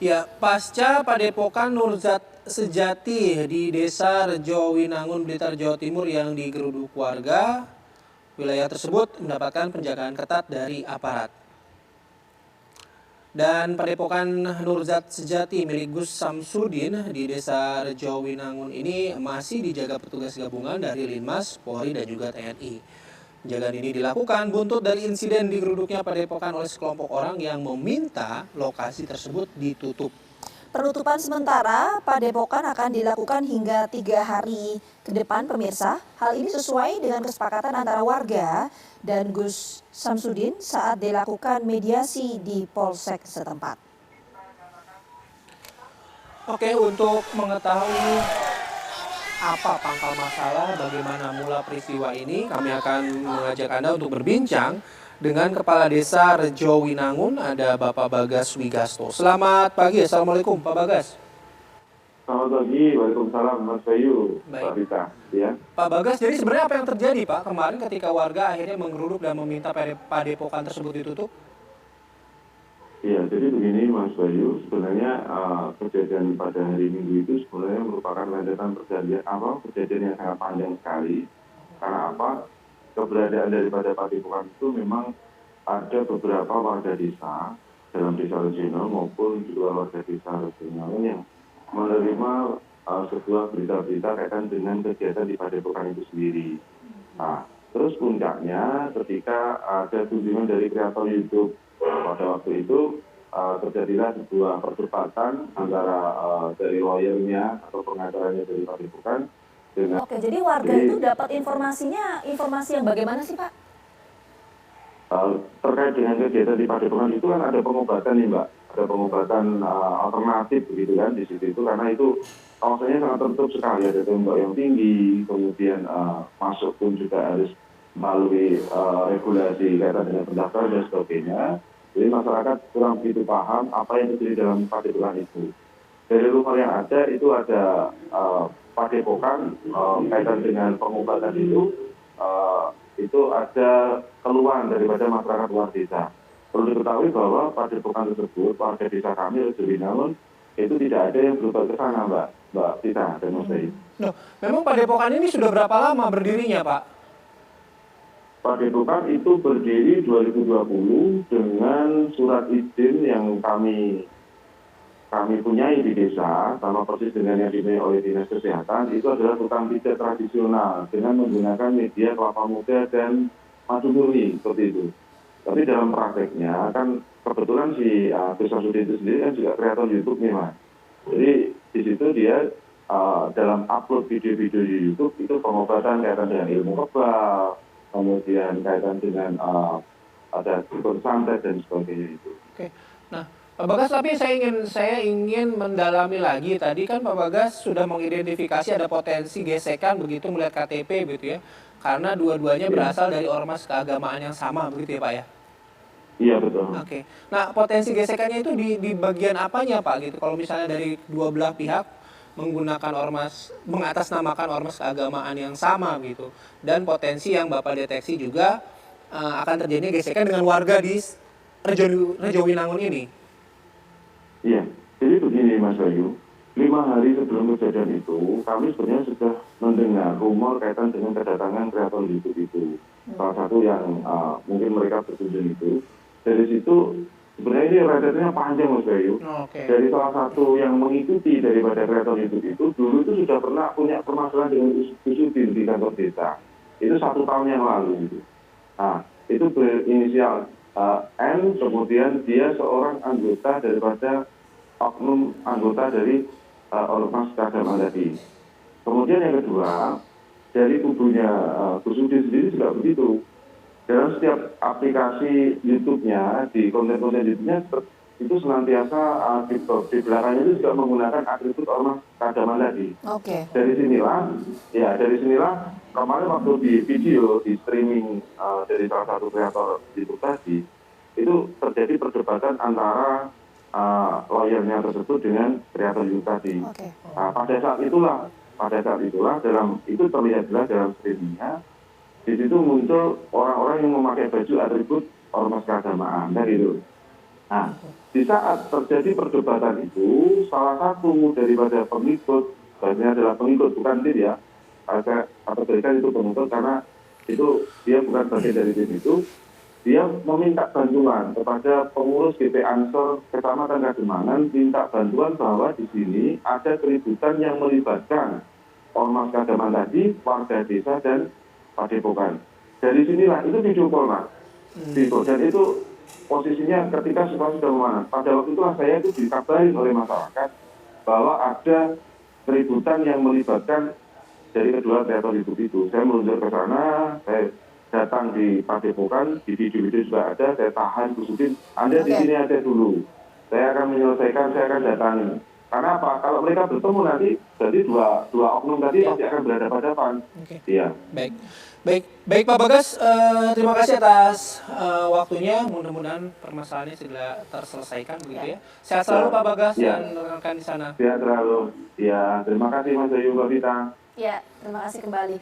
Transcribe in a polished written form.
Ya, pasca Padepokan Nurzat Sejati di Desa Rejowinangun, Blitar, Jawa Timur yang digeruduk warga, wilayah tersebut mendapatkan penjagaan ketat dari aparat. Dan Padepokan Nurzat Sejati milik Gus Samsudin di Desa Rejowinangun ini masih dijaga petugas gabungan dari Linmas, Polri, dan juga TNI. Penjagaan ini dilakukan buntut dari insiden digeruduknya Padepokan oleh sekelompok orang yang meminta lokasi tersebut ditutup. Penutupan sementara Padepokan akan dilakukan hingga 3 hari ke depan, pemirsa. Hal ini sesuai dengan kesepakatan antara warga dan Gus Samsudin saat dilakukan mediasi di Polsek setempat. Oke, untuk mengetahui apa pangkal masalah, bagaimana mula peristiwa ini, kami akan mengajak Anda untuk berbincang dengan Kepala Desa Rejowinangun, ada Bapak Bagas Wigasto. Selamat pagi, Assalamualaikum Pak Bagas. Selamat pagi, Waalaikumsalam Mas Bayu, Pak Rita. Ya. Pak Bagas, jadi sebenarnya apa yang terjadi Pak kemarin ketika warga akhirnya menggeruduk dan meminta Padepokan tersebut ditutup? Iya, jadi begini Mas Bayu, sebenarnya kejadian pada hari Minggu itu sebenarnya merupakan lanjutan kejadian yang sangat panjang sekali. Karena apa? Keberadaan daripada Padepokan itu memang ada beberapa warga desa dalam desa Rejowinangun maupun di luar warga desa Rejowinangun yang menerima sebuah berita-berita kaitan dengan kegiatan di Padepokan itu sendiri. Nah, terus puncaknya ketika ada kunjungan dari kreator YouTube. Pada waktu itu terjadilah sebuah perdebatan antara dari lawyernya atau pengacaranya dari Padepokan dengan. Oke, jadi warga itu dapat informasi yang bagaimana sih Pak? Terkait dengan kegiatan di Padepokan itu kan ada pengobatan nih Mbak, ada pengobatan alternatif begitu kan di situ itu, karena itu kawasannya sangat tertutup sekali, ada tembok yang tinggi, kemudian masuk pun juga harus melalui regulasi kaitan dengan pendaftaran dan sebagainya. Jadi masyarakat kurang begitu paham apa yang terjadi dalam Padepokan itu. Dari rumor yang ada itu ada Padepokan kaitan dengan pengobatan itu ada keluhan daripada masyarakat luar desa. Perlu diketahui bahwa Padepokan tersebut, warga desa kami Rejowinangun, itu tidak ada yang berubah ke sana Mbak Tita dan Mas Bayu. Memang Padepokan ini sudah berapa lama berdirinya Pak? Padepokan itu berdiri 2020 dengan surat izin yang kami punyai di desa, sama persis dengan yang dimiliki oleh Dinas Kesehatan, itu adalah tukang pijat tradisional dengan menggunakan media kelapa muda dan madu murni seperti itu. Tapi dalam prakteknya kan kebetulan si Gus Samsudin itu sendiri kan juga kreator YouTube nih Mas. Jadi di situ dia dalam upload video-video di YouTube itu pengobatan kaitan dengan ilmu kebal, kemudian kaitan dengan ada dukun santet dan sebagainya itu. Oke. Nah, Pak Bagas, tapi saya ingin mendalami lagi. Tadi kan Pak Bagas sudah mengidentifikasi ada potensi gesekan begitu melihat KTP begitu ya. Karena dua-duanya berasal dari ormas keagamaan yang sama begitu ya Pak ya? Iya betul. Oke. Nah, potensi gesekannya itu di bagian apanya Pak gitu? Kalau misalnya dari dua belah pihak menggunakan mengatasnamakan ormas keagamaan yang sama gitu, dan potensi yang Bapak deteksi juga akan terjadinya gesekan dengan warga di Rejowinangun ini. Iya, jadi begini Mas Bayu, 5 hari sebelum kejadian itu kami sebenarnya sudah mendengar rumor kaitan dengan kedatangan kreator YouTube itu. Salah satu yang mungkin mereka berkunjung itu. Dari situ sebenarnya ini rentetannya panjang Mas Bayu. Okay. Dari salah satu yang mengikuti daripada kreator YouTube itu, dulu itu sudah pernah punya permasalahan dengan Usudin di kantor desa. Itu 1 tahun yang lalu. Nah, itu berinisial N, kemudian dia seorang anggota daripada oknum anggota dari ormas keagamaan tadi. Kemudian yang kedua, dari kubunya Usudin sendiri juga begitu. Dalam setiap aplikasi YouTube-nya, di konten-konten YouTube-nya itu senantiasa di belakangnya itu juga menggunakan atribut ormas keagamaan tadi. Oke. Dari sinilah kemarin waktu di video di streaming dari salah satu kreator YouTube tadi, itu terjadi perdebatan antara lawyernya tersebut dengan kreator YouTube tadi. Oke. Nah, pada saat itulah dalam itu terlihat jelas dalam streamingnya. Di situ muncul orang-orang yang memakai baju atribut ormas keagamaan, kan gitu. Nah, di saat terjadi perdebatan itu, salah satu daripada pengikut, sebenarnya adalah pengikut, bukan tim ya, saya kategorikan itu pengikut karena itu dia bukan bagian dari tim itu, dia meminta bantuan kepada pengurus GP Ansor Kecamatan Kademangan, minta bantuan bahwa di sini ada keributan yang melibatkan Ormas Kademan tadi, warga desa dan Padepokan. Dari sinilah itu video call, Mas. Video. Dan itu posisinya ketika situasi sudah memanas. Pada waktu itulah saya itu dikabarin oleh masyarakat bahwa ada keributan yang melibatkan dari kedua kreator itu. Saya meluncur ke sana, saya datang di Padepokan, di video-video juga ada, saya tahan Gusudin, Anda di sini aja dulu. Saya akan menyelesaikan, saya akan datangi. Karena apa? Kalau mereka bertemu nanti, jadi dua oknum tadi pasti akan berhadapan-hadapan. Iya. Baik. Baik Pak Bagas, terima kasih atas waktunya. Mudah-mudahan permasalahannya segera terselesaikan begitu ya. Sehat selalu Pak Bagas dan rekan-rekan di sana. Sehat selalu. Ya, terima kasih Mas Ayu, Mbak Vita. Ya, terima kasih kembali.